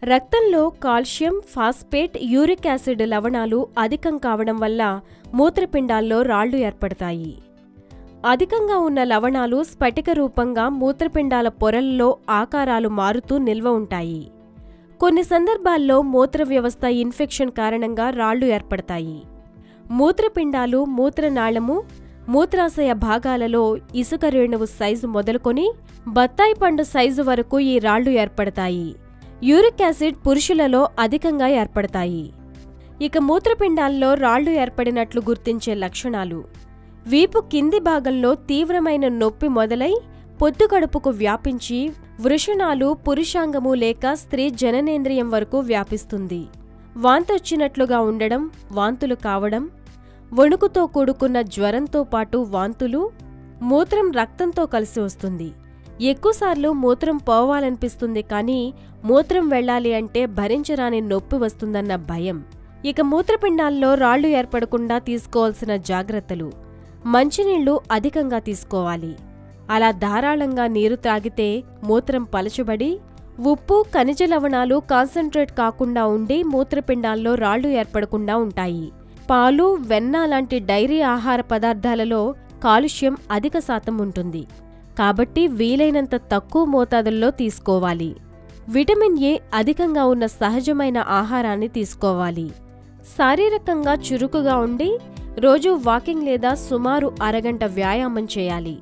రక్తంలో calcium, phosphate, uric acid లవణాలు అధికం కావడం వల్ల మూత్రపిండాల్లో రాళ్లు ఏర్పడతాయి. అధికంగా ఉన్న లవణాలు స్ఫటిక రూపంగా మూత్రపిండాల పొరల్లో ఆకారాలు మారుతూ నిల్వ ఉంటాయి. కొన్ని సందర్భాల్లో మూత్ర వ్యవస్థ ఇన్ఫెక్షన్ కారణంగా రాళ్లు ఏర్పడతాయి. మూత్రపిండాలు, మూత్రనాళము, మూత్రాశయ భాగాలలో ఇసుక రేణువు సైజు మొదలుకొని బత్తాయి పండు సైజు వరకు ఈ రాళ్లు ఏర్పడతాయి. యూరిక్ యాసిడ్ పురుషులలో అధికంగా ఏర్పడతాయి. ఇక మూత్రపిండాల్లో రాళ్లు ఏర్పడినట్లు గుర్తించే లక్షణాలు: వీపు కింది భాగంలో తీవ్రమైన నొప్పి మొదలై పొత్తుకడుపుకు వ్యాపించి వృషణాలు, పురుషాంగము లేక స్త్రీ జననేంద్రియం వరకు వ్యాపిస్తుంది. వాంతొచ్చినట్లుగా ఉండడం, వాంతులు కావడం, వణుకుతో కూడుకున్న జ్వరంతో పాటు వాంతులు, మూత్రం రక్తంతో కలిసి వస్తుంది. ఎక్కువసార్లు మూత్రం పోవాలనిపిస్తుంది, కానీ మూత్రం వెళ్ళాలి అంటే భరించరాని నొప్పి వస్తుందన్న భయం. ఇక మూత్రపిండాల్లో రాళ్లు ఏర్పడకుండా తీసుకోవాల్సిన జాగ్రత్తలు: మంచినీళ్లు అధికంగా తీసుకోవాలి. అలా ధారాళంగా నీరు త్రాగితే మూత్రం పలచబడి ఉప్పు, ఖనిజ లవణాలు కాన్సంట్రేట్ కాకుండా ఉండి మూత్రపిండాల్లో రాళ్లు ఏర్పడకుండా ఉంటాయి. పాలు, వెన్న లాంటి డైరీ ఆహార పదార్థాలలో కాలుష్యం అధిక శాతం ఉంటుంది. కాబట్టి వీలైనంత తక్కువ మోతాదుల్లో తీసుకోవాలి. విటమిన్ ఏ అధికంగా ఉన్న సహజమైన ఆహారాన్ని తీసుకోవాలి. శారీరకంగా చురుకుగా ఉండి రోజూ వాకింగ్ లేదా సుమారు అరగంట వ్యాయామం చేయాలి.